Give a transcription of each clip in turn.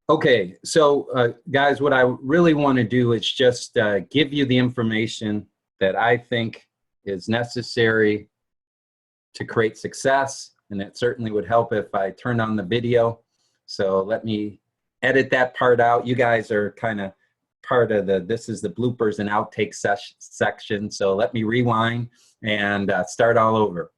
Okay, so guys, what I really want to do is just give you the information that I think is necessary to create success, and it certainly would help if I turned on the video. So let me edit that part out. You guys are kind of part of this is the bloopers and outtakes section, so let me rewind and start all over.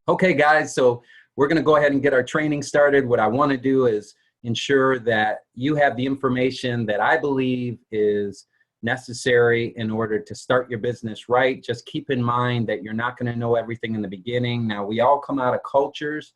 Okay, guys, so we're going to go ahead and get our training started. What I want to do is ensure that you have the information that I believe is necessary in order to start your business right. Just keep in mind that you're not going to know everything in the beginning. Now, we all come out of cultures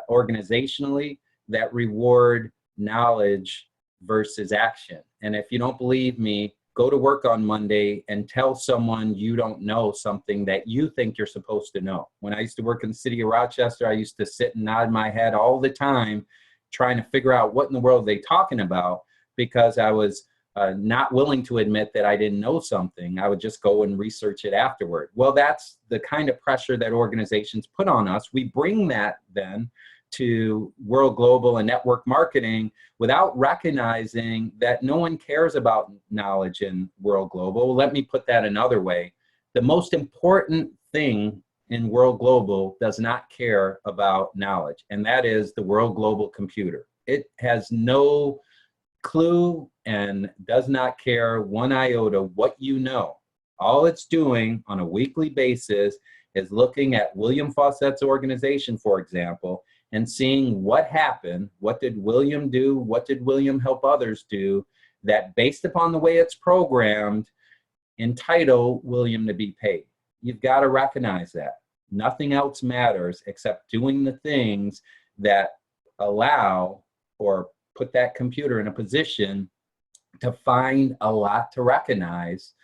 organizationally that reward knowledge versus action. And if you don't believe me, go to work on Monday and tell someone you don't know something that you think you're supposed to know. When I used to work in the city of Rochester, I used to sit and nod my head all the time trying to figure out what in the world they talking about, because I was not willing to admit that I didn't know something. I would just go and research it afterward. Well, that's the kind of pressure that organizations put on us. We bring that then to World Global and network marketing without recognizing that no one cares about knowledge in World Global. Let me put that another way. The most important thing in World Global does not care about knowledge, and that is the World Global computer. It has no clue and does not care one iota what you know. All it's doing on a weekly basis is looking at William Fawcett's organization, for example, and seeing what happened, what did William do, what did William help others do, that based upon the way it's programmed, entitle William to be paid. You've got to recognize that. Nothing else matters except doing the things that allow or put that computer in a position to find a lot to recognize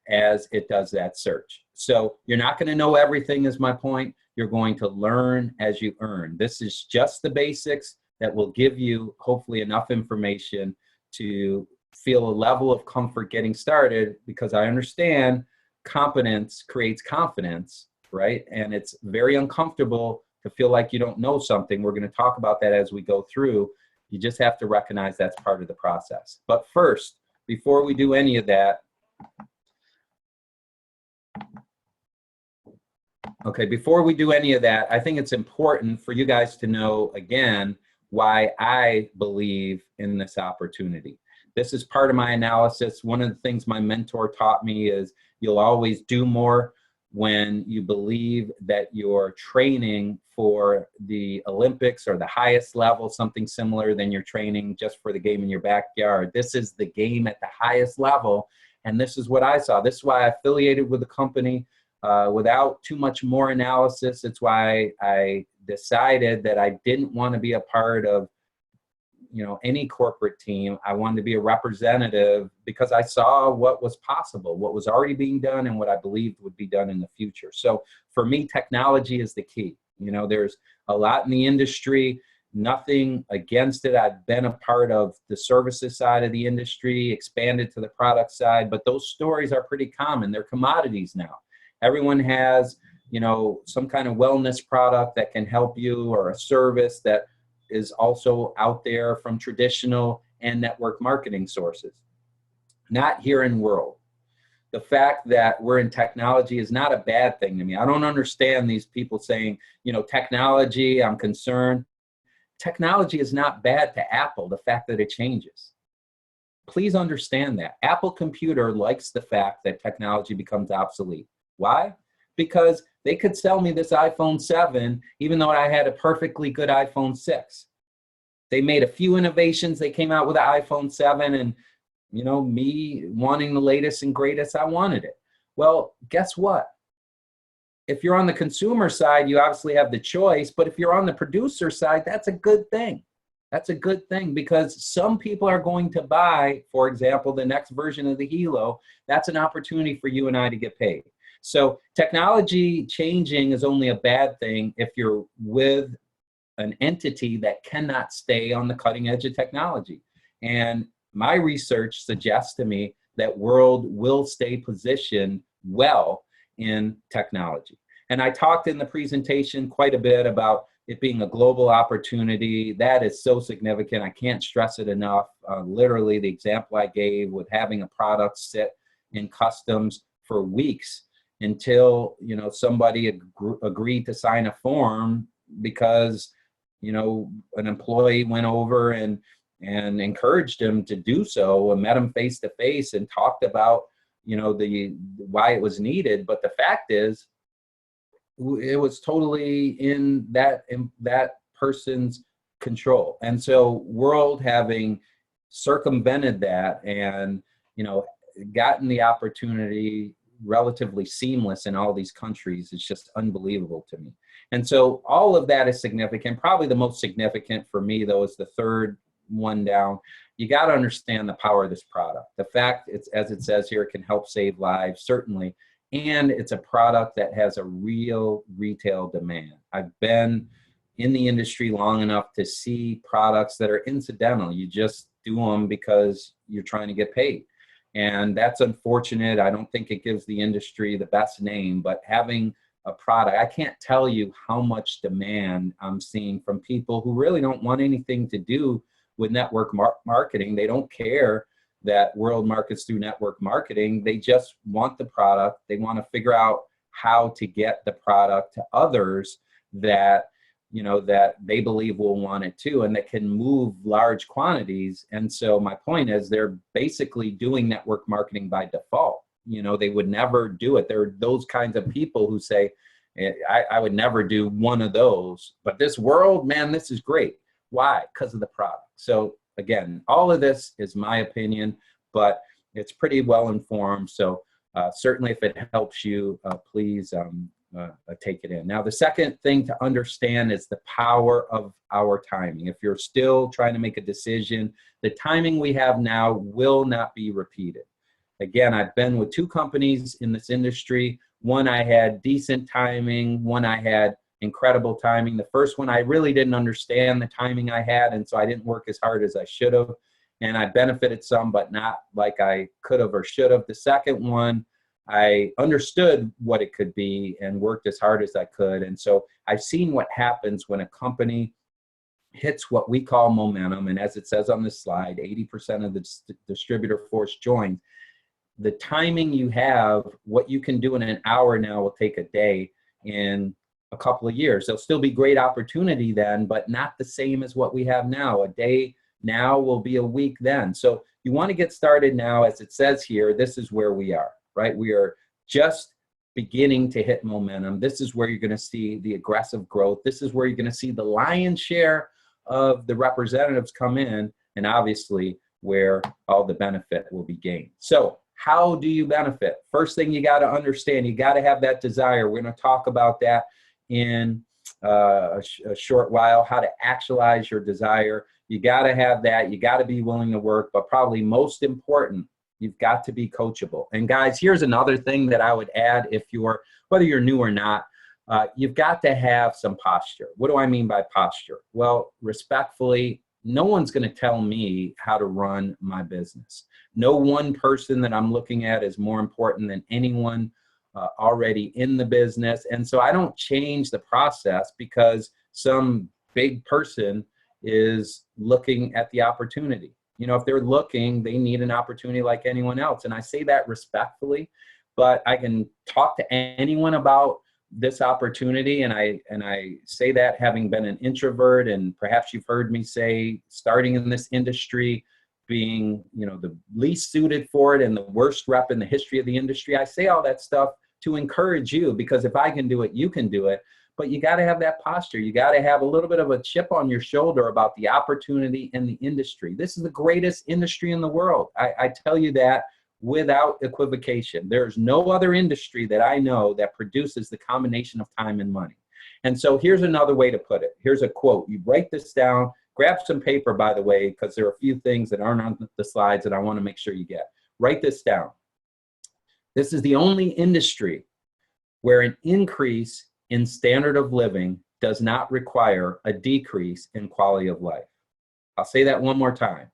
as it does that search. So you're not going to know everything is my point. You're going to learn as you earn. This is just the basics that will give you hopefully enough information to feel a level of comfort getting started, because I understand competence creates confidence, right? And it's very uncomfortable to feel like you don't know something. We're going to talk about that as we go through. You just have to recognize that's part of the process. But first, before we do any of that, I think it's important for you guys to know, again, why I believe in this opportunity. This is part of my analysis. One of the things my mentor taught me is you'll always do more when you believe that you're training for the Olympics or the highest level, something similar than you're training just for the game in your backyard. This is the game at the highest level, and this is what I saw. This is why I affiliated with the company without too much more analysis. It's why I decided that I didn't want to be a part of any corporate team. I wanted to be a representative because I saw what was possible, what was already being done, and what I believed would be done in the future. So for me, technology is the key. There's a lot in the industry, nothing against it. I've been a part of the services side of the industry, expanded to the product side, but those stories are pretty common. They're commodities now. Everyone has, some kind of wellness product that can help you, or a service that is also out there from traditional and network marketing sources. Not here in World. The fact that we're in technology is not a bad thing to me. I don't understand these people saying, technology, I'm concerned. Technology is not bad to Apple, the fact that it changes. Please understand that. Apple Computer likes the fact that technology becomes obsolete. Why? Because they could sell me this iPhone 7, even though I had a perfectly good iPhone 6. They made a few innovations. They came out with the iPhone 7, and, me wanting the latest and greatest, I wanted it. Well, guess what? If you're on the consumer side, you obviously have the choice, but if you're on the producer side, that's a good thing. That's a good thing, because some people are going to buy, for example, the next version of the Hilo. That's an opportunity for you and I to get paid. So technology changing is only a bad thing if you're with an entity that cannot stay on the cutting edge of technology. And my research suggests to me that World will stay positioned well in technology. And I talked in the presentation quite a bit about it being a global opportunity, that is so significant. I can't stress it enough. Literally, the example I gave with having a product sit in customs for weeks until, you know, somebody agreed to sign a form because, you know, an employee went over and encouraged him to do so and met him face to face and talked about, you know, why it was needed. But the fact is, it was totally in that person's control. And so World, having circumvented that and, you know, gotten the opportunity relatively seamless in all these countries, is just unbelievable to me. And so all of that is significant. Probably the most significant for me, though, is the third one down. You got to understand the power of this product. The fact it's, as it says here, it can help save lives, certainly. And it's a product that has a real retail demand. I've been in the industry long enough to see products that are incidental. You just do them because you're trying to get paid. And that's unfortunate. I don't think it gives the industry the best name, but having a product, I can't tell you how much demand I'm seeing from people who really don't want anything to do with network marketing. They don't care that World markets through network marketing. They just want the product. They want to figure out how to get the product to others that, you know, that they believe will want it too, and that can move large quantities. And so my point is, they're basically doing network marketing by default. You know, they would never do it. There are those kinds of people who say, I would never do one of those, but this World, man, this is great. Why? Because of the product. So again, all of this is my opinion, but it's pretty well informed. So certainly if it helps you, please take it in. Now, the second thing to understand is the power of our timing. If you're still trying to make a decision, the timing we have now will not be repeated. Again, I've been with two companies in this industry. One, I had decent timing. One, I had incredible timing. The first one, I really didn't understand the timing I had, and so I didn't work as hard as I should have. And I benefited some, but not like I could have or should have. The second one, I understood what it could be and worked as hard as I could. And so I've seen what happens when a company hits what we call momentum. And as it says on this slide, 80% of the distributor force joins. The timing you have, what you can do in an hour now will take a day in a couple of years. There'll still be great opportunity then, but not the same as what we have now. A day now will be a week then. So you want to get started now. As it says here, this is where we are, right? We are just beginning to hit momentum. This is where you're going to see the aggressive growth. This is where you're going to see the lion's share of the representatives come in, and obviously where all the benefit will be gained. So how do you benefit? First thing you got to understand, you got to have that desire. We're going to talk about that in a short while, how to actualize your desire. You got to have that. You got to be willing to work, but probably most important, you've got to be coachable. And guys, here's another thing that I would add, whether you're new or not, you've got to have some posture. What do I mean by posture? Well, respectfully, no one's going to tell me how to run my business. No one person that I'm looking at is more important than anyone already in the business. And so I don't change the process because some big person is looking at the opportunity. You know, if they're looking, they need an opportunity like anyone else. And I say that respectfully, but I can talk to anyone about this opportunity. And I say that having been an introvert, and perhaps you've heard me say, starting in this industry, being, you know, the least suited for it and the worst rep in the history of the industry. I say all that stuff to encourage you, because if I can do it, you can do it. But you got to have that posture. You got to have a little bit of a chip on your shoulder about the opportunity in the industry. This is the greatest industry in the world. I tell you that without equivocation. There's no other industry that I know that produces the combination of time and money. And so here's another way to put it. Here's a quote. You write this down. Grab some paper, by the way, because there are a few things that aren't on the slides that I want to make sure you get. Write this down. This is the only industry where an increase in standard of living does not require a decrease in quality of life. I'll say that one more time.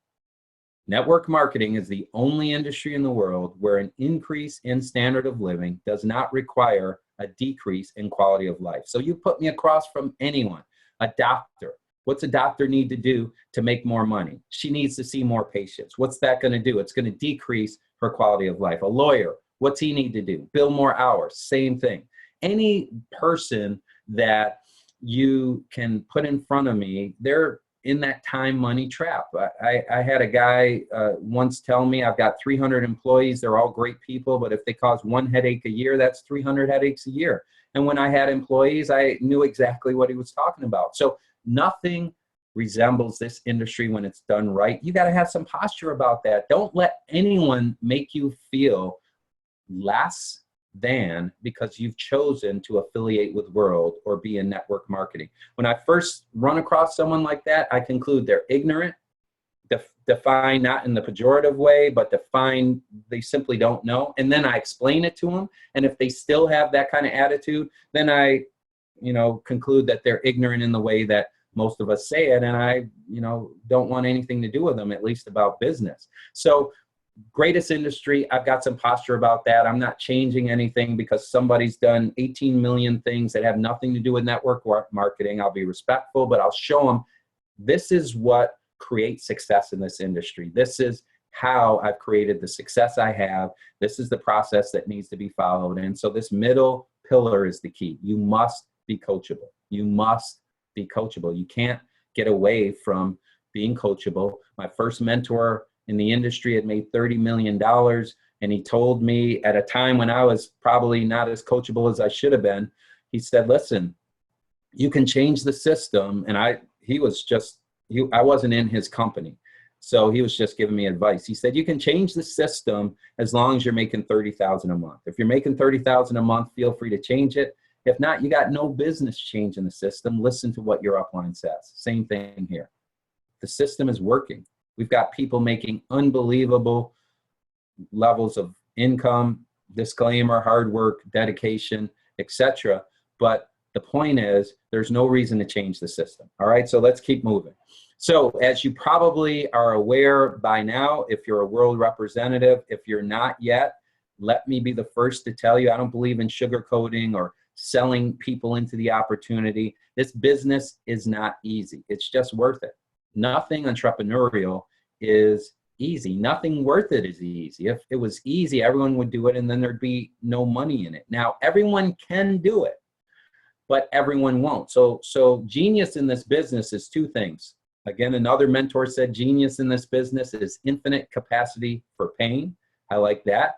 Network marketing is the only industry in the world where an increase in standard of living does not require a decrease in quality of life. So you put me across from anyone, A doctor. What's a doctor need to do to make more money? She needs to see more patients. What's that going to do? It's going to decrease her quality of life. A lawyer, what's he need to do? Bill more hours. Same thing. Any person that you can put in front of me, they're in that time money trap. I had a guy once tell me, I've got 300 employees. They're all great people, but if they cause one headache a year, that's 300 headaches a year. And when I had employees, I knew exactly what he was talking about. So nothing resembles this industry when it's done right. You got to have some posture about that. Don't let anyone make you feel less than because you've chosen to affiliate with World or be in network marketing. When I first run across someone like that, I conclude they're ignorant, define not in the pejorative way, but define they simply don't know. And then I explain it to them. And if they still have that kind of attitude, then I, conclude that they're ignorant in the way that most of us say it. And I, don't want anything to do with them, at least about business. So greatest industry, I've got some posture about that. I'm not changing anything because somebody's done 18 million things that have nothing to do with network marketing. I'll be respectful, but I'll show them this is what creates success in this industry. This is how I've created the success I have. This is the process that needs to be followed. And so this middle pillar is the key. You must be coachable. You must be coachable. You can't get away from being coachable. My first mentor in the industry had made $30 million. And he told me at a time when I was probably not as coachable as I should have been, he said, listen, you can change the system. And I wasn't in his company. So he was just giving me advice. He said, you can change the system as long as you're making $30,000 a month. If you're making $30,000 a month, feel free to change it. If not, you got no business changing the system. Listen to what your upline says. Same thing here. The system is working. We've got people making unbelievable levels of income, disclaimer, hard work, dedication, etc. But the point is, there's no reason to change the system. All right, so let's keep moving. So as you probably are aware by now, if you're a World representative, if you're not yet, let me be the first to tell you, I don't believe in sugarcoating or selling people into the opportunity. This business is not easy. It's just worth it. Nothing entrepreneurial is easy. Nothing worth it is easy. If it was easy, everyone would do it and then there'd be no money in it. Now, everyone can do it, but everyone won't. So genius in this business is two things. Again, another mentor said genius in this business is infinite capacity for pain. I like that.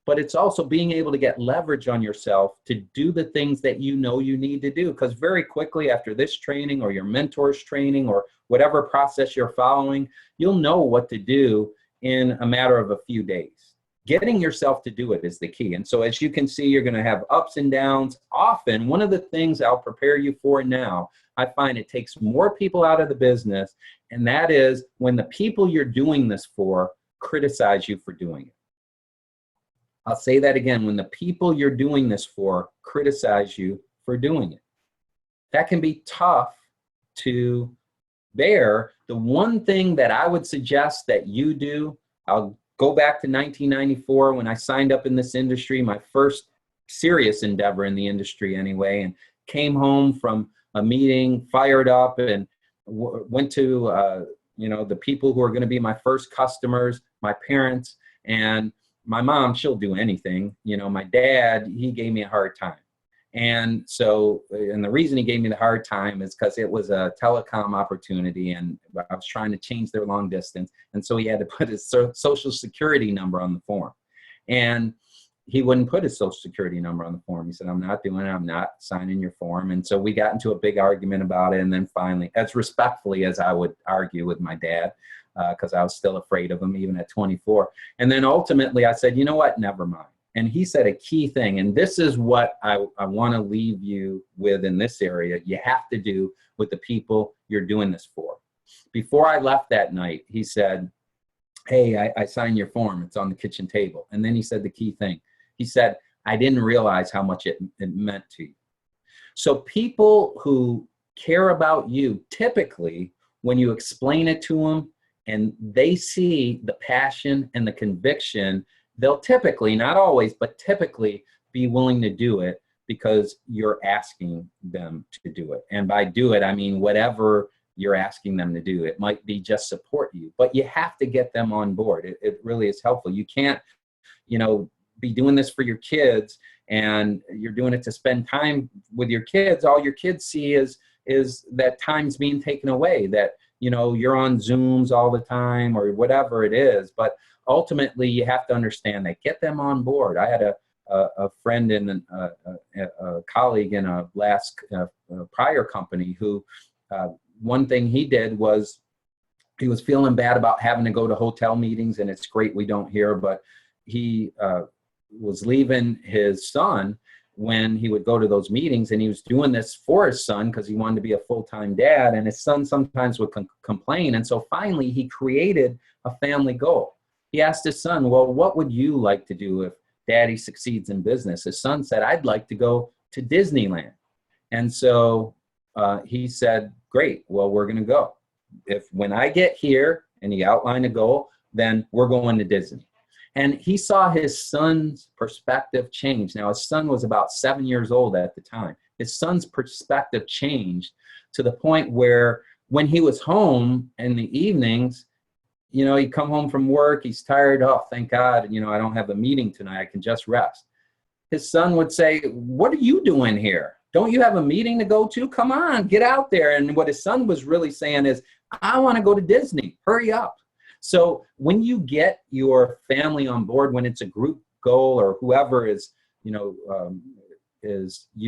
But it's also being able to get leverage on yourself to do the things that you know you need to do. Because very quickly after this training or your mentor's training or whatever process you're following, you'll know what to do in a matter of a few days. Getting yourself to do it is the key. And so as you can see, you're going to have ups and downs. Often, one of the things I'll prepare you for now, I find it takes more people out of the business, and that is when the people you're doing this for criticize you for doing it. I'll say that again, when the people you're doing this for criticize you for doing it. That can be tough to bear. The one thing that I would suggest that you do, I'll go back to 1994 when I signed up in this industry, my first serious endeavor in the industry anyway, and came home from a meeting, fired up, and went to the people who are going to be my first customers, my parents, and my mom, she'll do anything. My dad, he gave me a hard time. And the reason he gave me the hard time is because it was a telecom opportunity and I was trying to change their long distance. And so he had to put his social security number on the form. And he wouldn't put his social security number on the form. He said, I'm not doing it. I'm not signing your form. And so we got into a big argument about it. And then finally, as respectfully as I would argue with my dad, because I was still afraid of him even at 24. And then ultimately I said, you know what, never mind. And he said a key thing, and this is what I want to leave you with in this area, you have to do with the people you're doing this for. Before I left that night, he said, hey, I signed your form. It's on the kitchen table. And then he said the key thing. He said, I didn't realize how much it meant to you. So people who care about you, typically, when you explain it to them and they see the passion and the conviction, they'll typically, not always, but typically be willing to do it because you're asking them to do it. And by do it, I mean whatever you're asking them to do. It might be just support you, but you have to get them on board. It really is helpful. You can't, be doing this for your kids and you're doing it to spend time with your kids. All your kids see is that time's being taken away, that, you're on Zooms all the time or whatever it is. But ultimately you have to understand that, get them on board. I had a friend and a colleague in a last prior company who, one thing he did was he was feeling bad about having to go to hotel meetings, and it's great we don't hear, but he was leaving his son when he would go to those meetings, and he was doing this for his son because he wanted to be a full-time dad, and his son sometimes would complain. And so finally he created a family goal. He asked his son, well, what would you like to do if daddy succeeds in business? His son said, I'd like to go to Disneyland. And so he said, great, well, we're going to go. When I get here, and he outlined a goal, then we're going to Disney. And he saw his son's perspective change. Now, his son was about 7 years old at the time. His son's perspective changed to the point where when he was home in the evenings, he'd come home from work, he's tired, oh, thank God, I don't have a meeting tonight, I can just rest. His son would say, what are you doing here? Don't you have a meeting to go to? Come on, get out there. And what his son was really saying is, I want to go to Disney, hurry up. So when you get your family on board, when it's a group goal or whoever is you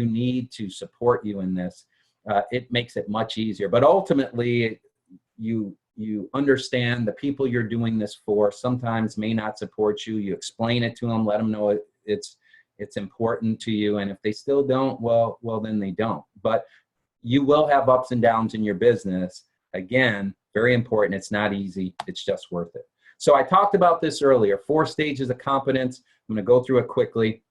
need to support you in this, it makes it much easier. But ultimately, you understand the people you're doing this for sometimes may not support you. You explain it to them, let them know it's important to you. And if they still don't, well, then they don't. But you will have ups and downs in your business. Again, very important. It's not easy. It's just worth it. So I talked about this earlier, 4 stages of competence. I'm going to go through it quickly,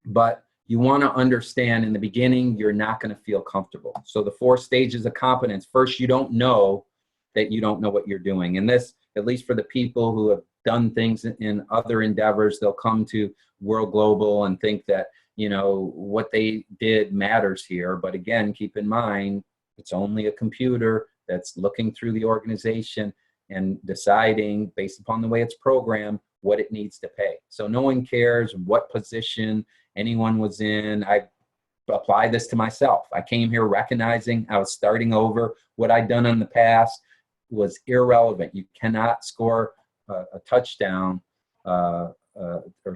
but you want to understand in the beginning, you're not going to feel comfortable. So the 4 stages of competence. First, you don't know that you don't know what you're doing. And this, at least for the people who have done things in other endeavors, they'll come to World Global and think that, what they did matters here. But again, keep in mind, it's only a computer that's looking through the organization and deciding based upon the way it's programmed what it needs to pay. So no one cares what position anyone was in. I apply this to myself. I came here recognizing I was starting over. What I'd done in the past was irrelevant. You cannot score a touchdown or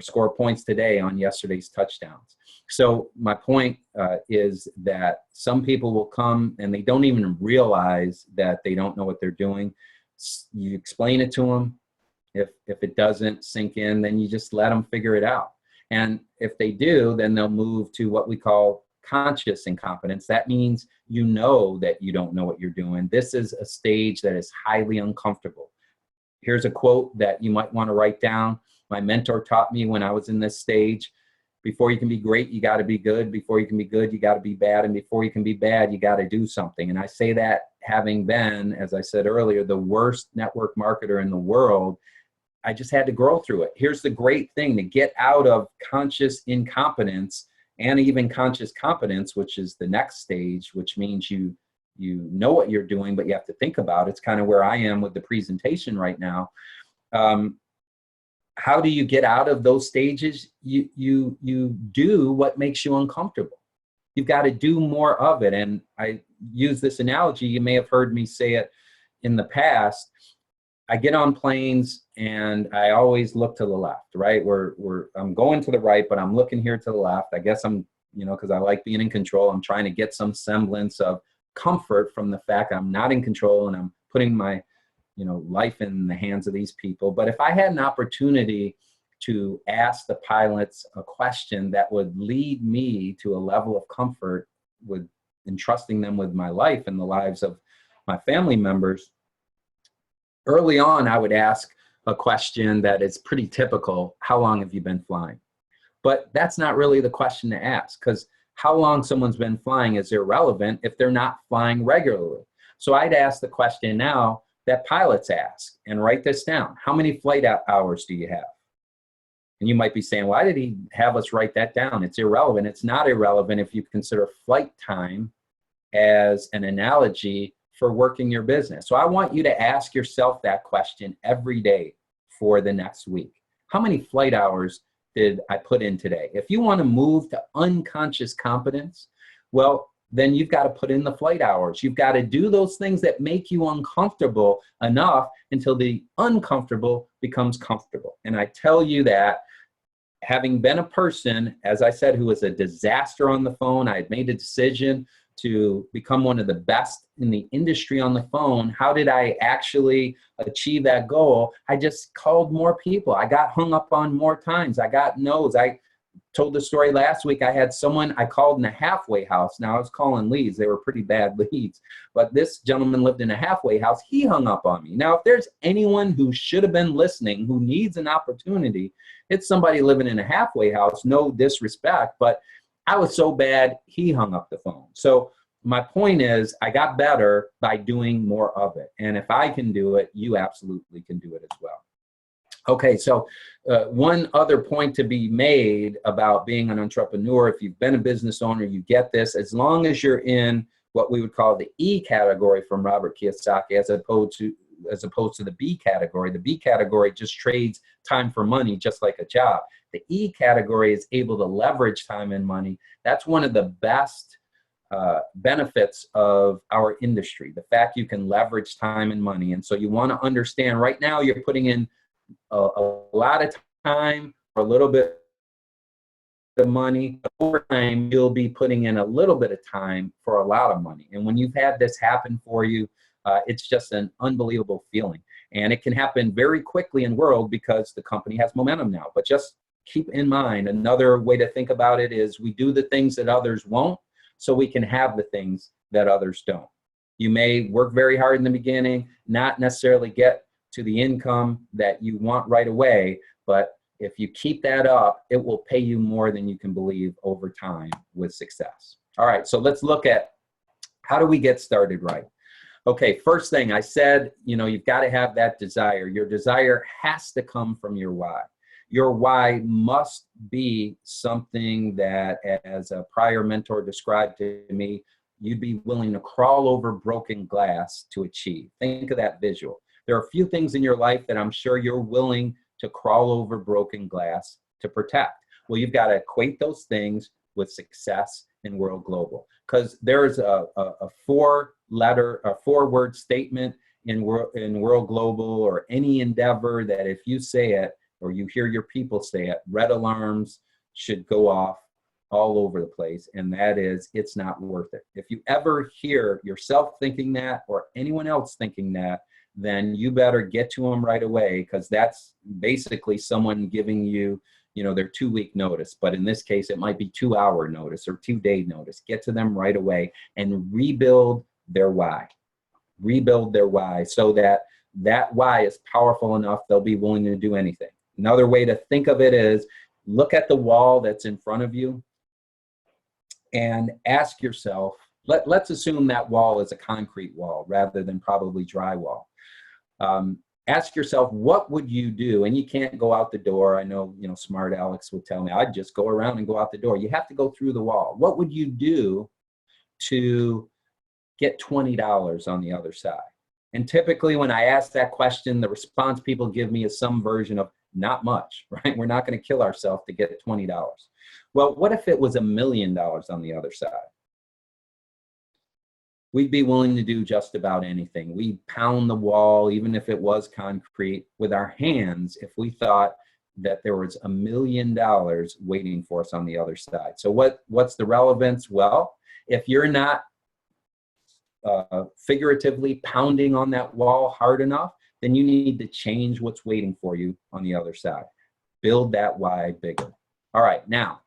score points today on yesterday's touchdowns. So my point is that some people will come and they don't even realize that they don't know what they're doing. You explain it to them. If it doesn't sink in, then you just let them figure it out. And if they do, then they'll move to what we call conscious incompetence. That means you know that you don't know what you're doing. This is a stage that is highly uncomfortable. Here's a quote that you might want to write down. My mentor taught me when I was in this stage: before you can be great, you got to be good. Before you can be good, you got to be bad. And before you can be bad, you got to do something. And I say that having been, as I said earlier, the worst network marketer in the world. I just had to grow through it. Here's the great thing: to get out of conscious incompetence and even conscious competence, which is the next stage, which means you know what you're doing, but you have to think about it. It's kind of where I am with the presentation right now. How do you get out of those stages? You do what makes you uncomfortable. You've got to do more of it. And I use this analogy. You may have heard me say it in the past. I get on planes and I always look to the left, right? I'm going to the right, but I'm looking here to the left. I guess I'm, because I like being in control. I'm trying to get some semblance of comfort from the fact I'm not in control and I'm putting my life in the hands of these people. But if I had an opportunity to ask the pilots a question that would lead me to a level of comfort with entrusting them with my life and the lives of my family members, early on, I would ask a question that is pretty typical: how long have you been flying? But that's not really the question to ask, because how long someone's been flying is irrelevant if they're not flying regularly. So I'd ask the question now that pilots ask, and write this down: how many flight hours do you have? And you might be saying, why did he have us write that down? It's irrelevant. It's not irrelevant if you consider flight time as an analogy for working your business. So I want you to ask yourself that question every day for the next week. How many flight hours did I put in today? If you want to move to unconscious competence, well, then you've got to put in the flight hours. You've got to do those things that make you uncomfortable enough until the uncomfortable becomes comfortable. And I tell you that, having been a person, as I said, who was a disaster on the phone, I had made a decision to become one of the best in the industry on the phone. How did I actually achieve that goal? I just called more people. I got hung up on more times. I got no's. I told the story last week. I had someone I called in a halfway house. Now I was calling leads. They were pretty bad leads, but this gentleman lived in a halfway house. He hung up on me. Now, if there's anyone who should have been listening, who needs an opportunity, it's somebody living in a halfway house. No disrespect, but I was so bad, he hung up the phone. So my point is, I got better by doing more of it. And if I can do it, you absolutely can do it as well. Okay, so one other point to be made about being an entrepreneur, if you've been a business owner, you get this. As long as you're in what we would call the E category from Robert Kiyosaki, as opposed to the B category. The B category just trades time for money, just like a job. The E category is able to leverage time and money. That's one of the best benefits of our industry, the fact you can leverage time and money. And so you want to understand, right now you're putting in a lot of time for a little bit of money. Over time, you'll be putting in a little bit of time for a lot of money. And when you've had this happen for you, it's just an unbelievable feeling. And it can happen very quickly in world because the company has momentum now. But just keep in mind, another way to think about it is we do the things that others won't, so we can have the things that others don't. You may work very hard in the beginning, not necessarily get to the income that you want right away, but if you keep that up, it will pay you more than you can believe over time with success. All right, so let's look at how do we get started right. Okay, first thing I said, you've got to have that desire. Your desire has to come from your why. Your why must be something that, as a prior mentor described to me, you'd be willing to crawl over broken glass to achieve. Think of that visual. There are a few things in your life that I'm sure you're willing to crawl over broken glass to protect. Well, you've got to equate those things with success in World Global, because there's a four-word statement in World Global or any endeavor that if you say it or you hear your people say it, red alarms should go off all over the place, and that is, it's not worth it. If you ever hear yourself thinking that or anyone else thinking that, then you better get to them right away, because that's basically someone giving you, their 2-week notice. But in this case, it might be 2-hour notice or 2-day notice. Get to them right away and rebuild their why. Rebuild their why so that why is powerful enough they'll be willing to do anything. Another way to think of it is look at the wall that's in front of you and ask yourself, let's assume that wall is a concrete wall rather than probably drywall. Ask yourself, what would you do? And you can't go out the door. I know, smart Alex would tell me, I'd just go around and go out the door. You have to go through the wall. What would you do to get $20 on the other side? And typically when I ask that question, the response people give me is some version of not much, right? We're not going to kill ourselves to get $20. Well, what if it was $1 million on the other side? We'd be willing to do just about anything. We'd pound the wall, even if it was concrete, with our hands if we thought that there was $1 million waiting for us on the other side. So what's the relevance? Well, if you're not figuratively pounding on that wall hard enough, then you need to change what's waiting for you on the other side. Build that why bigger. All right, now,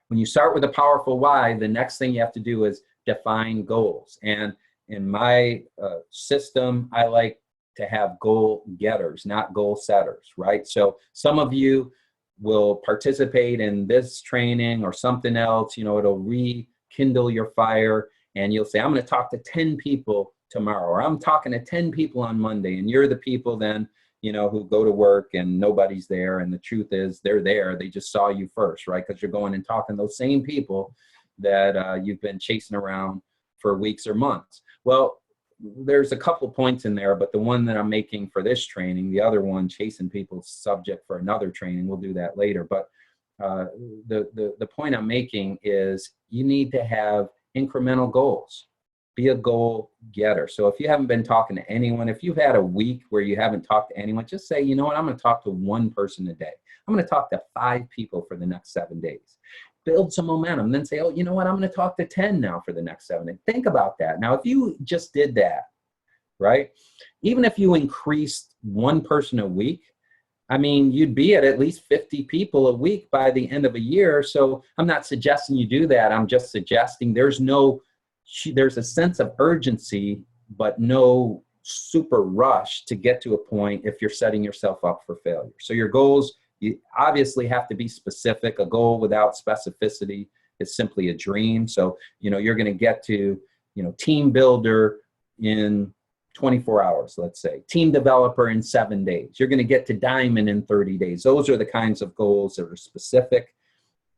when you start with a powerful why, the next thing you have to do is define goals. And in my system, I like to have goal getters, not goal setters, right? So some of you will participate in this training or something else, it'll rekindle your fire, and you'll say, I'm going to talk to 10 people tomorrow, or I'm talking to 10 people on Monday, and you're the people then, who go to work and nobody's there. And the truth is they're there. They just saw you first, right? Because you're going and talking to those same people that you've been chasing around for weeks or months. Well, there's a couple points in there, but the one that I'm making for this training, the other one, chasing people's subject for another training, we'll do that later. But the point I'm making is you need to have incremental goals. Be a goal getter. So if you haven't been talking to anyone, if you've had a week where you haven't talked to anyone, just say, you know what, I'm going to talk to one person a day. I'm going to talk to 5 people for the next 7 days. Build some momentum. Then say, oh, you know what, I'm going to talk to 10 now for the next 7 days. Think about that. Now, if you just did that, right, even if you increased one person a week, I mean, you'd be at least 50 people a week by the end of a year. So I'm not suggesting you do that. I'm just suggesting there's a sense of urgency, but no super rush to get to a point if you're setting yourself up for failure. So your goals, you obviously have to be specific. A goal without specificity is simply a dream. So, you're going to get to, team builder in 24 hours, let's say, team developer in 7 days. You're going to get to diamond in 30 days. Those are the kinds of goals that are specific.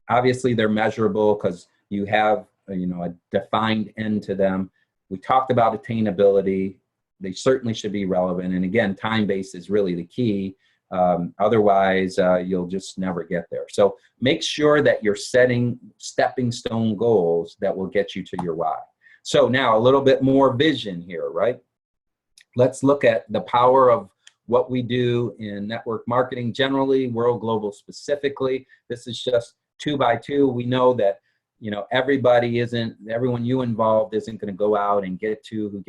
Obviously, they're measurable because you have, a defined end to them. We talked about attainability. They certainly should be relevant. And again, time-based is really the key. Otherwise, you'll just never get there. So make sure that you're setting stepping stone goals that will get you to your why. So now a little bit more vision here, right? Let's look at the power of what we do in network marketing generally, World Global specifically. This is just 2 by 2. We know that everyone you involved isn't going to go out and get to,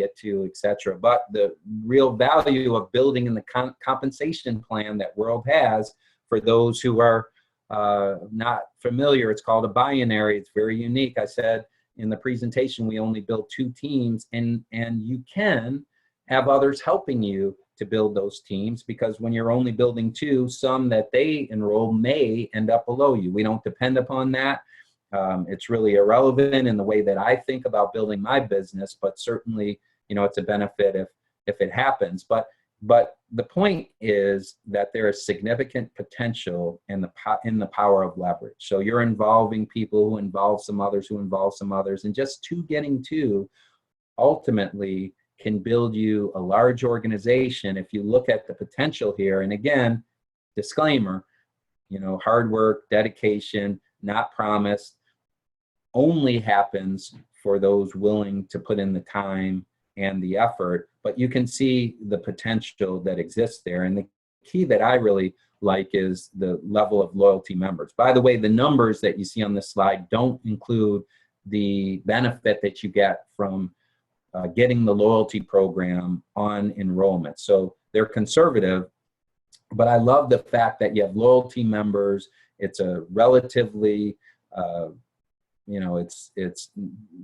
etc. But the real value of building in the compensation plan that World has, for those who are not familiar, it's called a binary. It's very unique. I said in the presentation, we only build 2 teams, and you can have others helping you to build those teams, because when you're only building 2, some that they enroll may end up below you. We don't depend upon that. It's really irrelevant in the way that I think about building my business, but certainly, it's a benefit if it happens. But the point is that there is significant potential in the power of leverage. So you're involving people who involve some others, and just 2 getting 2 ultimately can build you a large organization if you look at the potential here. And again, disclaimer, hard work, dedication, not promised, only happens for those willing to put in the time and the effort. But you can see the potential that exists there. And the key that I really like is the level of loyalty members. By the way, the numbers that you see on this slide don't include the benefit that you get from getting the loyalty program on enrollment. So they're conservative, but I love the fact that you have loyalty members. It's a relatively, it's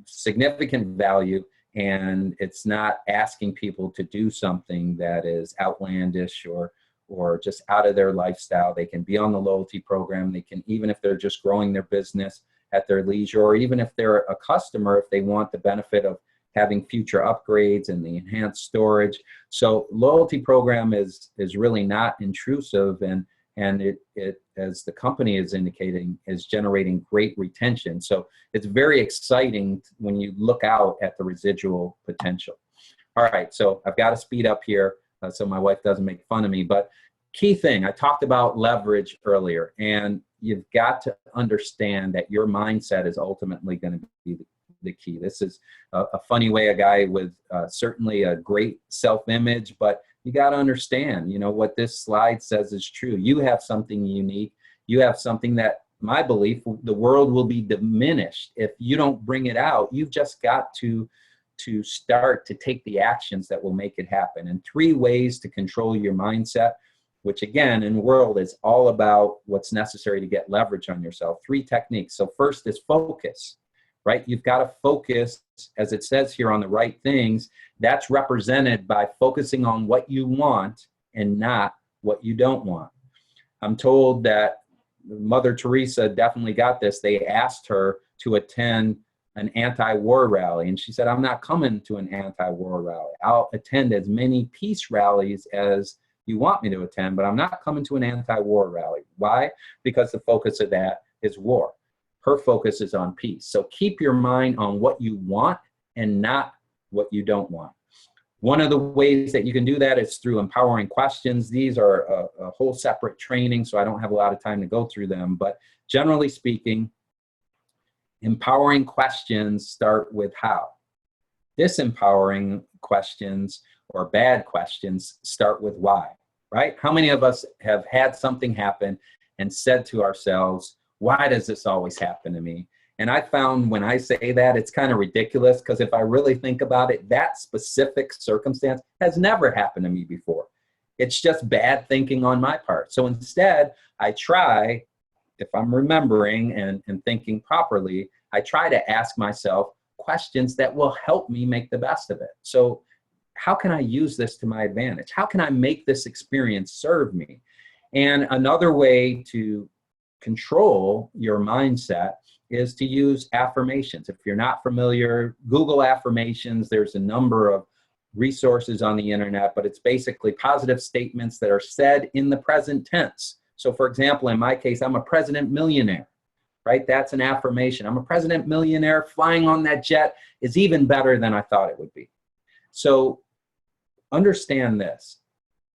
significant value, and it's not asking people to do something that is outlandish or just out of their lifestyle. They can be on the loyalty program. They can, even if they're just growing their business at their leisure, or even if they're a customer, if they want the benefit of having future upgrades and the enhanced storage. So loyalty program is really not intrusive, and it, as the company is indicating, is generating great retention. So it's very exciting when you look out at the residual potential. All right, so I've got to speed up here so my wife doesn't make fun of me. But key thing, I talked about leverage earlier, and you've got to understand that your mindset is ultimately going to be the key. This is a funny way, a guy with certainly a great self-image, but you got to understand, what this slide says is true. You have something unique. You have something that, my belief, the world will be diminished if you don't bring it out. You've just got to start to take the actions that will make it happen. And 3 ways to control your mindset, which again, in World is all about what's necessary to get leverage on yourself. 3 techniques. So first is focus. Right? You've got to focus, as it says here, on the right things. That's represented by focusing on what you want and not what you don't want. I'm told that Mother Teresa definitely got this. They asked her to attend an anti-war rally, and she said, I'm not coming to an anti-war rally. I'll attend as many peace rallies as you want me to attend, but I'm not coming to an anti-war rally. Why? Because the focus of that is war. Her focus is on peace. So keep your mind on what you want and not what you don't want. One of the ways that you can do that is through empowering questions. These are a whole separate training, so I don't have a lot of time to go through them. But generally speaking, empowering questions start with how. Disempowering questions or bad questions start with why, right? How many of us have had something happen and said to ourselves, why does this always happen to me? And I found when I say that, it's kind of ridiculous, because if I really think about it, that specific circumstance has never happened to me before. It's just bad thinking on my part. So instead, I try, if I'm remembering and thinking properly, I try to ask myself questions that will help me make the best of it. So how can I use this to my advantage? How can I make this experience serve me? And another way to control your mindset is to use affirmations. If you're not familiar, Google affirmations. There's a number of resources on the internet, but it's basically positive statements that are said in the present tense. So for example, in my case, I'm a president millionaire, right? That's an affirmation. I'm a president millionaire. Flying on that jet is even better than I thought it would be. So understand this.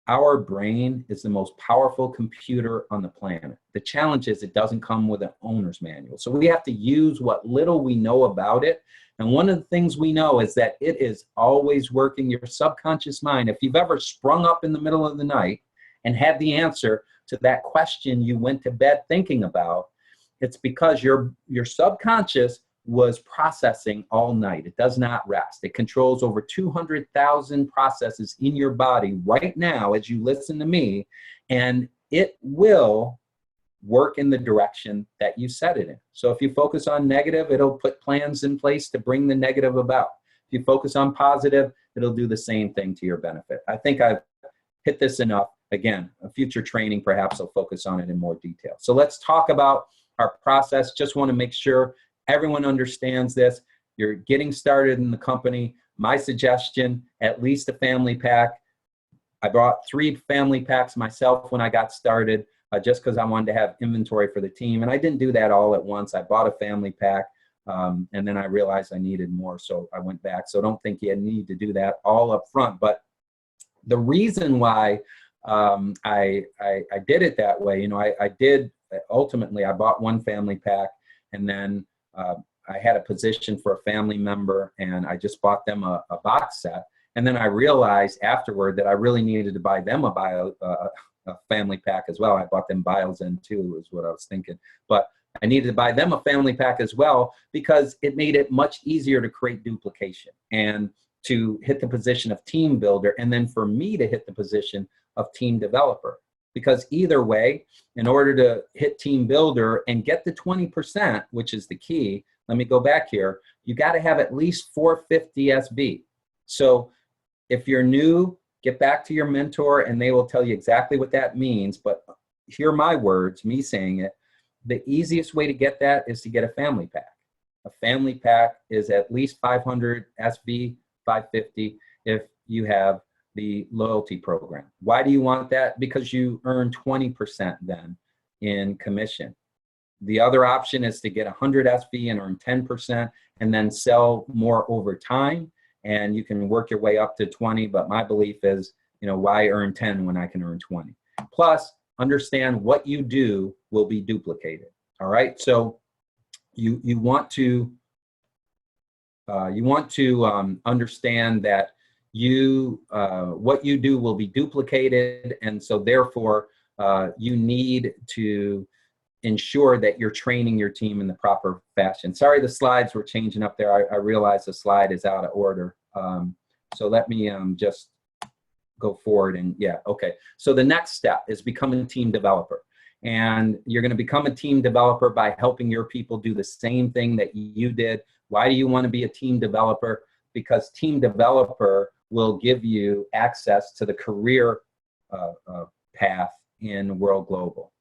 Our brain is the most powerful computer on the planet. The challenge is it doesn't come with an owner's manual. So we have to use what little we know about it. And one of the things we know is that it is always working. Your subconscious mind, if you've ever sprung up in the middle of the night and had the answer to that question you went to bed thinking about, it's because your subconscious was processing all night. It does not rest. It controls over 200,000 processes in your body right now as you listen to me, and it will work in the direction that you set it in. So if you focus on negative, it'll put plans in place to bring the negative about. If you focus on positive, it'll do the same thing to your benefit. I think I've hit this enough. Again, a future training, perhaps I'll focus on it in more detail. So let's talk about our process. Just want to make sure everyone understands this. You're getting started in the company. My suggestion, at least a family pack. I bought 3 family packs myself when I got started, just because I wanted to have inventory for the team. And I didn't do that all at once. I bought a family pack, and then I realized I needed more, so I went back. So don't think you need to do that all up front. But the reason why I did it that way, you know, I did, ultimately, I bought 1 family pack, and then I had a position for a family member, and I just bought them a box set. And then I realized afterward that I really needed to buy them a family pack as well. I bought them Biles-In too, is what I was thinking. But I needed to buy them a family pack as well, because it made it much easier to create duplication and to hit the position of team builder, and then for me to hit the position of team developer. Because either way, in order to hit team builder and get the 20%, which is the key, let me go back here, you got to have at least 450 SB. So if you're new, get back to your mentor and they will tell you exactly what that means. But hear my words, me saying it, the easiest way to get that is to get a family pack. A family pack is at least 500 SB, 550 if you have the loyalty program. Why do you want that? Because you earn 20% then in commission. The other option is to get 100 SB and earn 10% and then sell more over time, and you can work your way up to 20, but my belief is, you know, why earn 10 when I can earn 20? Plus, understand what you do will be duplicated. All right, so you want to understand that what you do will be duplicated, and so therefore you need to ensure that you're training your team in the proper fashion. Sorry, the slides were changing up there. I realize the slide is out of order. So let me just go forward and yeah, okay. So the next step is becoming a team developer. And you're gonna become a team developer by helping your people do the same thing that you did. Why do you wanna be a team developer? Because team developer will give you access to the career path in World Global.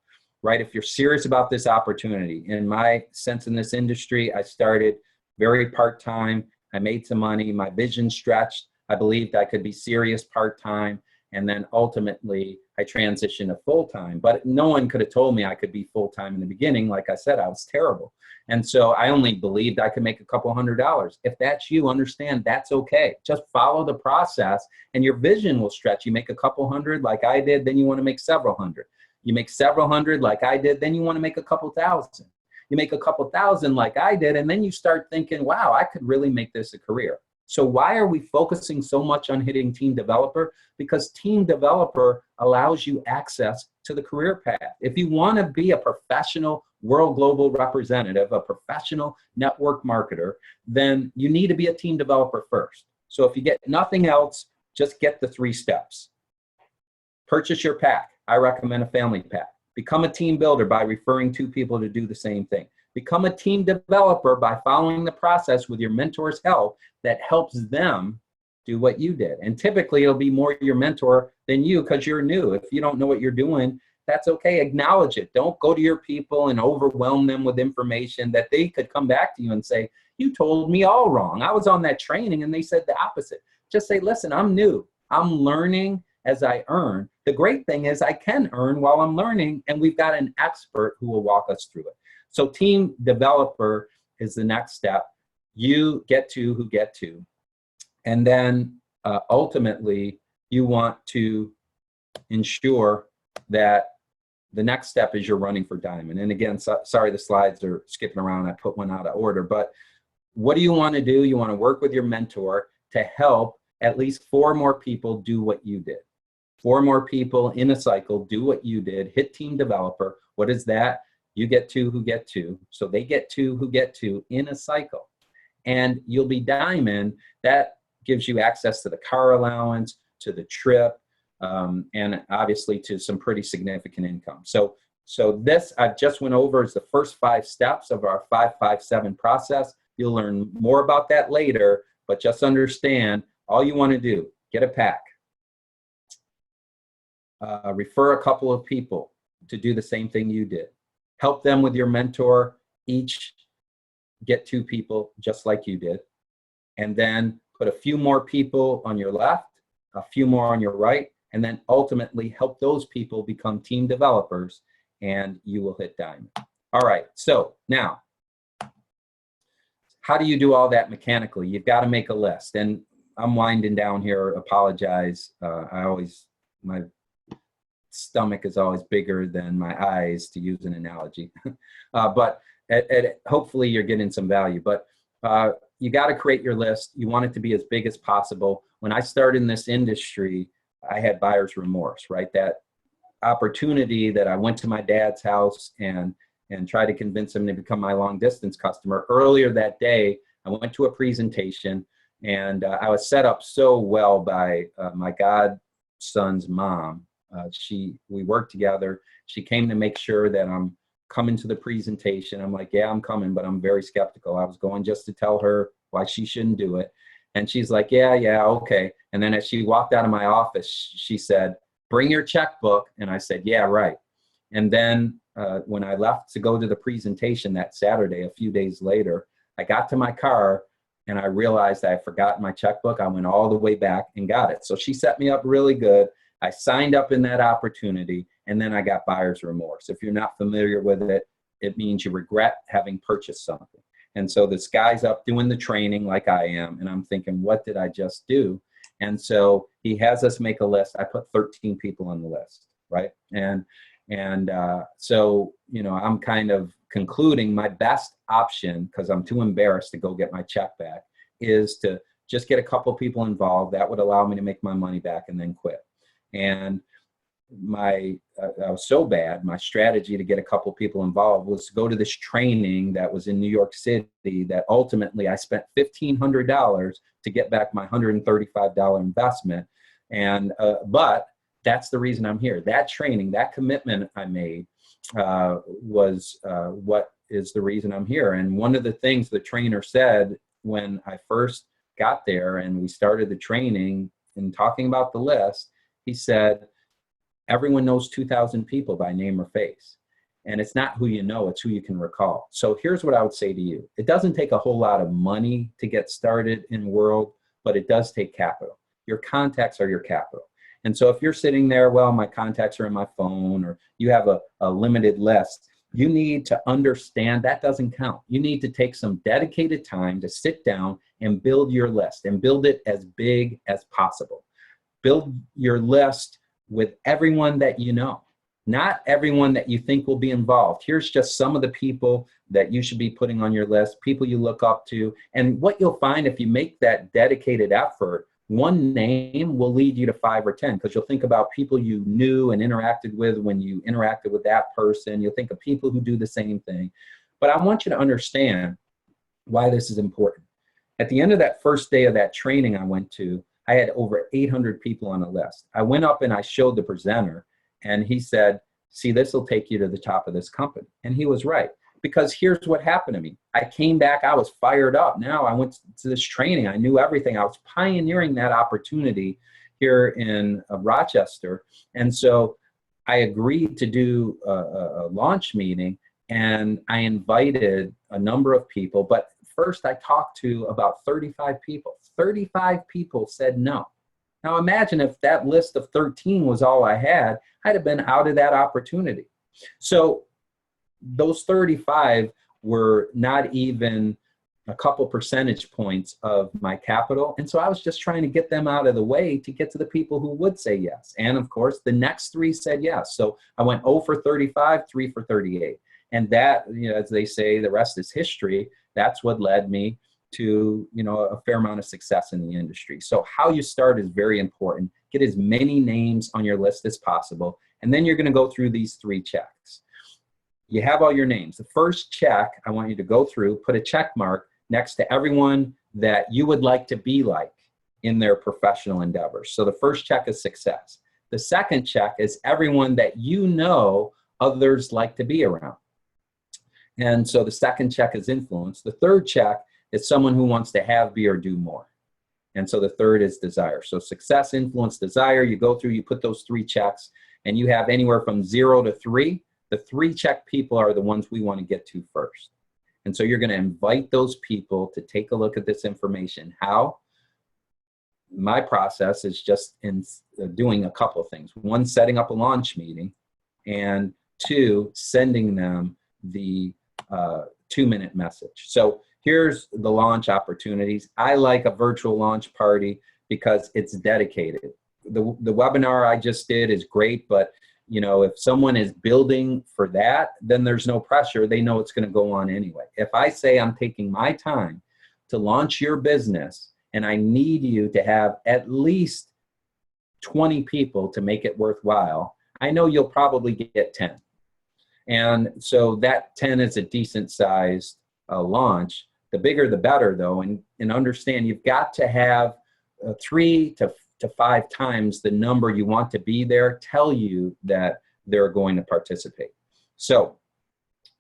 Right? If you're serious about this opportunity, in my sense in this industry, I started very part-time. I made some money. My vision stretched. I believed I could be serious part-time. And then ultimately I transitioned to full-time, but no one could have told me I could be full-time in the beginning. Like I said, I was terrible. And so I only believed I could make a couple $100. If that's you, understand that's okay. Just follow the process and your vision will stretch. You make a couple hundred like I did, then you want to make several hundred. You make several hundred like I did, then you want to make a couple thousand. You make a couple thousand like I did, and then you start thinking, wow, I could really make this a career. So why are we focusing so much on hitting team developer? Because team developer allows you access to the career path. If you want to be a professional world global representative, a professional network marketer, then you need to be a team developer first. So if you get nothing else, just get the 3 steps. Purchase your pack. I recommend a family pack. Become a team builder by referring 2 people to do the same thing. Become a team developer by following the process with your mentor's help that helps them do what you did. And typically it'll be more your mentor than you because you're new. If you don't know what you're doing, that's okay. Acknowledge it. Don't go to your people and overwhelm them with information that they could come back to you and say, you told me all wrong. I was on that training and they said the opposite. Just say, listen, I'm new. I'm learning as I earn. The great thing is I can earn while I'm learning, and we've got an expert who will walk us through it. So team developer is the next step. You get to who get to. And then ultimately, you want to ensure that the next step is you're running for diamond. And again, sorry, the slides are skipping around. I put one out of order. But what do you want to do? You want to work with your mentor to help at least 4 more people do what you did. 4 more people in a cycle do what you did. Hit team developer. What is that? You get to who get to. So they get to who get to in a cycle. And you'll be diamond. That gives you access to the car allowance, to the trip, and obviously to some pretty significant income. So this I've just went over is the first 5 steps of our 5-5-7 process. You'll learn more about that later, but just understand all you want to do, get a pack. Refer a couple of people to do the same thing you did. Help them with your mentor. Each get 2 people just like you did. And then put a few more people on your left, a few more on your right, and then ultimately help those people become team developers, and you will hit diamond. All right, so now, how do you do all that mechanically? You've got to make a list. And I'm winding down here, apologize. My stomach is always bigger than my eyes, to use an analogy. But hopefully you're getting some value. But you got to create your list. You want it to be as big as possible. When I started in this industry, I had buyer's remorse, right? That opportunity that I went to my dad's house and tried to convince him to become my long distance customer. Earlier that day, I went to a presentation, and I was set up so well by my godson's mom. We worked together. She came to make sure that I'm coming to the presentation. I'm like, yeah, I'm coming, but I'm very skeptical. I was going just to tell her why she shouldn't do it. And she's like, yeah, okay. And then as she walked out of my office, she said, bring your checkbook. And I said, yeah, right. And then when I left to go to the presentation that Saturday, a few days later, I got to my car and I realized I had forgotten my checkbook. I went all the way back and got it. So she set me up really good. I signed up in that opportunity, and then I got buyer's remorse. If you're not familiar with it, it means you regret having purchased something. And so this guy's up doing the training like I am, and I'm thinking, what did I just do? And so he has us make a list. I put 13 people on the list, right? And so, I'm kind of concluding my best option, because I'm too embarrassed to go get my check back, is to just get a couple people involved. That would allow me to make my money back and then quit. And I was so bad, my strategy to get a couple people involved was to go to this training that was in New York City that ultimately I spent $1,500 to get back my $135 investment. But that's the reason I'm here. That training, that commitment I made was what is the reason I'm here. And one of the things the trainer said when I first got there and we started the training and talking about the list, he said, everyone knows 2,000 people by name or face. And it's not who you know, it's who you can recall. So here's what I would say to you. It doesn't take a whole lot of money to get started in world, but it does take capital. Your contacts are your capital. And so if you're sitting there, well, my contacts are in my phone, or you have a limited list, you need to understand that doesn't count. You need to take some dedicated time to sit down and build your list, and build it as big as possible. Build your list with everyone that you know, not everyone that you think will be involved. Here's just some of the people that you should be putting on your list, people you look up to. And what you'll find, if you make that dedicated effort, one name will lead you to 5 or 10, because you'll think about people you knew and interacted with when you interacted with that person. You'll think of people who do the same thing. But I want you to understand why this is important. At the end of that first day of that training I went to, I had over 800 people on the list. I went up and I showed the presenter, and he said, see, this will take you to the top of this company. And he was right, because here's what happened to me. I came back, I was fired up. Now I went to this training, I knew everything. I was pioneering that opportunity here in Rochester. And so I agreed to do a launch meeting, and I invited a number of people. But first I talked to about 35 people. 35 people said no. Now imagine if that list of 13 was all I had, I'd have been out of that opportunity. So those 35 were not even a couple percentage points of my capital. And so I was just trying to get them out of the way to get to the people who would say yes. And of course, the next 3 said yes. So I went 0 for 35, 3 for 38. And that, you know, as they say, the rest is history. That's what led me to, you know, a fair amount of success in the industry. So how you start is very important. Get as many names on your list as possible. And then you're going to go through these 3 checks. You have all your names. The first check, I want you to go through, put a check mark next to everyone that you would like to be like in their professional endeavors. So the first check is success. The second check is everyone that you know others like to be around. And so the second check is influence. The third check is someone who wants to have, be, or do more. And so the third is desire. So success, influence, desire, you go through, you put those 3 checks, and you have anywhere from 0 to 3. The 3 check people are the ones we want to get to first. And so you're going to invite those people to take a look at this information. How? My process is just in doing a couple of things. 1, setting up a launch meeting, and 2, sending them the 2-minute message. So here's the launch opportunities. I like a virtual launch party because it's dedicated. The webinar I just did is great, but you know, if someone is building for that, then there's no pressure. They know it's going to go on anyway. If I say I'm taking my time to launch your business, and I need you to have at least 20 people to make it worthwhile, I know you'll probably get 10. And so that 10 is a decent sized launch. The bigger the better, though, and understand you've got to have 3 to 5 times the number you want to be there tell you that they're going to participate. So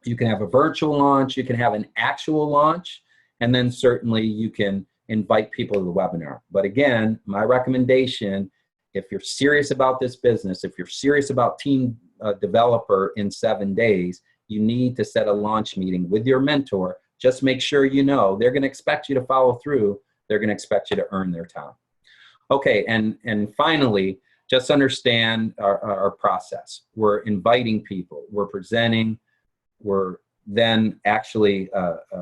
you can have a virtual launch, you can have an actual launch, and then certainly you can invite people to the webinar. But again, my recommendation, if you're serious about this business, if you're serious about team developer in 7 days, you need to set a launch meeting with your mentor. Just make sure you know they're going to expect you to follow through. They're going to expect you to earn their time. Okay, and finally, just understand our process. We're inviting people, we're presenting, we're then actually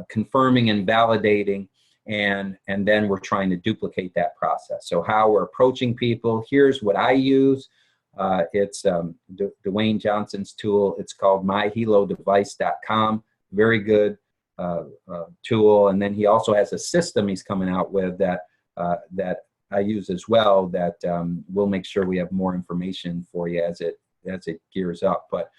confirming and validating, and then we're trying to duplicate that process. So how we're approaching people, here's what I use. It's Dwayne Johnson's tool. It's called myhelodevice.com. Very good tool. And then he also has a system he's coming out with that I use as well, that we'll make sure we have more information for you as it gears up. But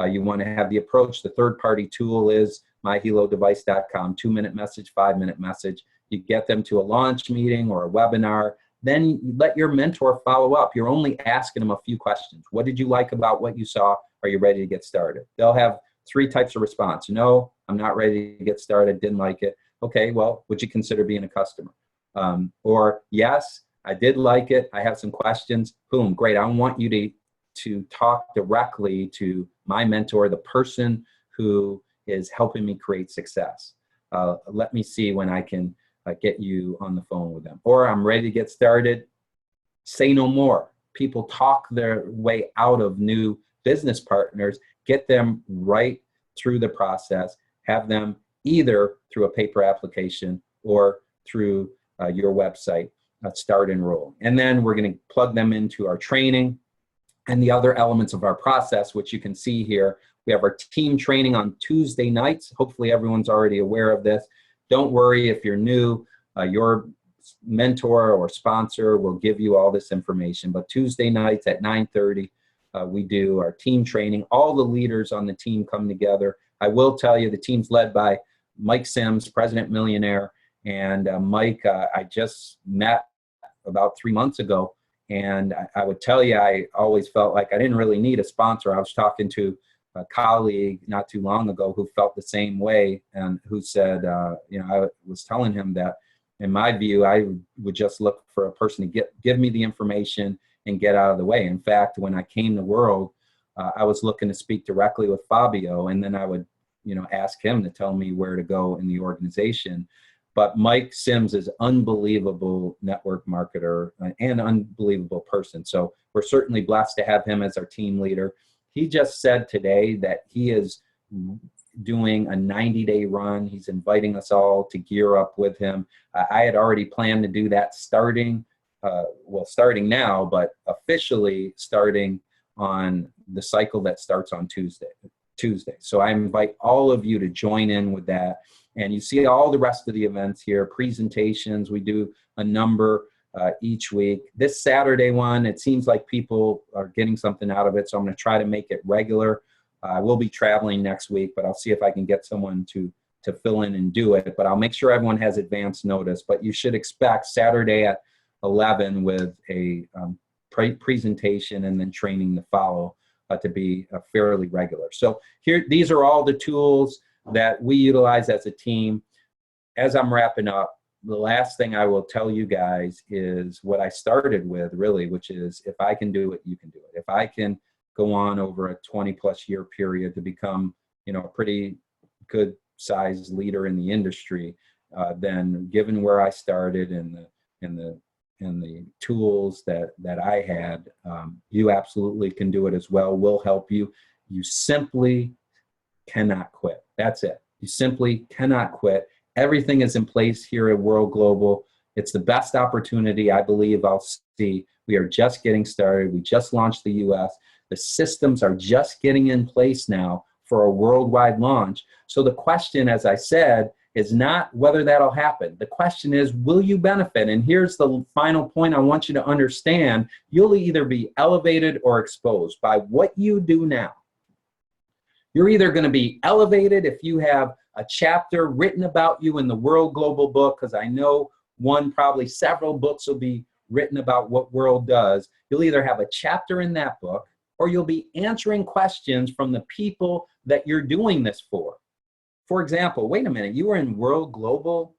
you want to have the approach. The third-party tool is myhelodevice.com, 2-minute message, 5-minute message. You get them to a launch meeting or a webinar. Then you let your mentor follow up. You're only asking them a few questions. What did you like about what you saw? Are you ready to get started? They'll have 3 types of response. No, I'm not ready to get started, didn't like it. Okay, well, would you consider being a customer? Or yes, I did like it. I have some questions. Boom, great. I want you to talk directly to my mentor, the person who is helping me create success. Let me see when I can get you on the phone with them. Or I'm ready to get started. Say no more. people talk their way out of new business partners, get them right through the process, have them either through a paper application or through your website, start enroll. And then we're going to plug them into our training and the other elements of our process, which you can see here. We have our team training on Tuesday nights. Hopefully everyone's already aware of this. Don't worry if you're new, your mentor or sponsor will give you all this information. But Tuesday nights at 9:30, we do our team training. All the leaders on the team come together. I will tell you the team's led by Mike Sims, President Millionaire. And Mike, I just met about 3 months ago. And I would tell you, I always felt like I didn't really need a sponsor. I was talking to a colleague not too long ago who felt the same way and who said, you know, I was telling him that in my view, I would just look for a person to give me the information and get out of the way. In fact, when I came to World, I was looking to speak directly with Fabio, and then I would, you know, ask him to tell me where to go in the organization. But Mike Sims is unbelievable network marketer and unbelievable person. So we're certainly blessed to have him as our team leader. He just said today that he is doing a 90-day run. He's inviting us all to gear up with him. I had already planned to do that starting now, but officially starting on the cycle that starts on Tuesday. So I invite all of you to join in with that. And you see all the rest of the events here, presentations. We do a number each week. This Saturday one, it seems like people are getting something out of it, so I'm going to try to make it regular. I will be traveling next week, but I'll see if I can get someone to fill in and do it. But I'll make sure everyone has advance notice. But you should expect Saturday at 11 with a presentation and then training to follow to be fairly regular. So here, these are all the tools that we utilize as a team. As I'm wrapping up, the last thing I will tell you guys is what I started with, really, which is if I can do it, you can do it. If I can go on over a 20+ year period to become, you know, a pretty good sized leader in the industry, then given where I started and the tools that I had, you absolutely can do it as well. We'll help you. You simply cannot quit. That's it. You simply cannot quit. Everything is in place here at World Global. It's the best opportunity I believe I'll see. We are just getting started. We just launched the US. The systems are just getting in place now for a worldwide launch. So the question, as I said, is not whether that'll happen. The question is, will you benefit? And here's the final point I want you to understand. You'll either be elevated or exposed by what you do now. You're either going to be elevated if you have a chapter written about you in the World Global book, because I know probably several books will be written about what World does. You'll either have a chapter in that book, or you'll be answering questions from the people that you're doing this for. For example, wait a minute, you were in World Global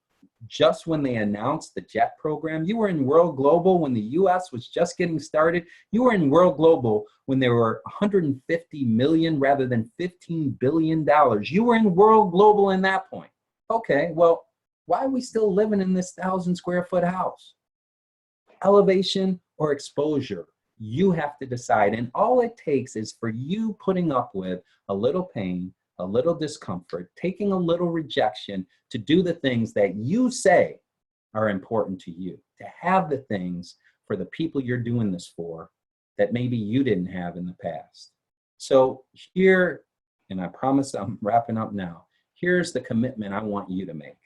just when they announced the JET program. You were in World Global when the US was just getting started. You were in World Global when there were 150 million rather than $15 billion. You were in World Global in that point. Okay, well, why are we still living in this 1,000-square-foot house? Elevation or exposure? You have to decide. And all it takes is for you putting up with a little pain, a little discomfort, taking a little rejection to do the things that you say are important to you, to have the things for the people you're doing this for that maybe you didn't have in the past. So here, and I promise I'm wrapping up now, here's the commitment I want you to make.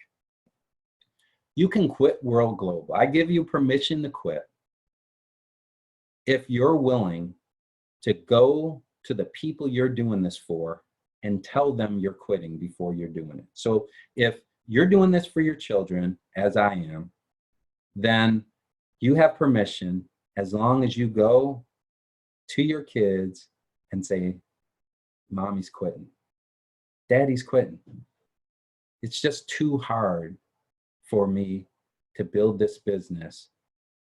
You can quit World Global. I give you permission to quit if you're willing to go to the people you're doing this for and tell them you're quitting before you're doing it. So if you're doing this for your children, as I am, then you have permission as long as you go to your kids and say, Mommy's quitting, Daddy's quitting. It's just too hard for me to build this business,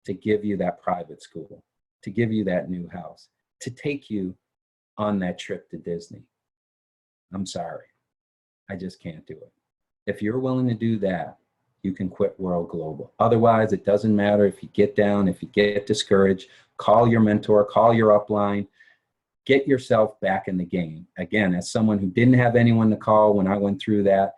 to give you that private school, to give you that new house, to take you on that trip to Disney. I'm sorry, I just can't do it. If you're willing to do that, you can quit World Global. Otherwise, it doesn't matter if you get down, if you get discouraged, call your mentor, call your upline, get yourself back in the game. Again, as someone who didn't have anyone to call when I went through that,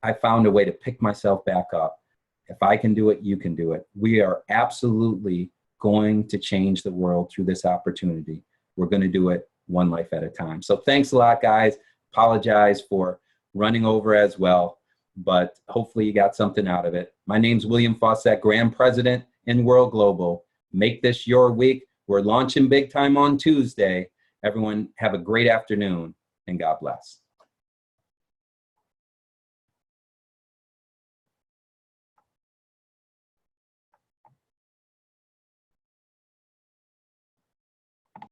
I found a way to pick myself back up. If I can do it, you can do it. We are absolutely going to change the world through this opportunity. We're going to do it one life at a time. So thanks a lot, guys. Apologize for running over as well, but hopefully you got something out of it. My name's William Fawcett, Grand President in World Global. Make this your week. We're launching big time on Tuesday. Everyone have a great afternoon, and God bless.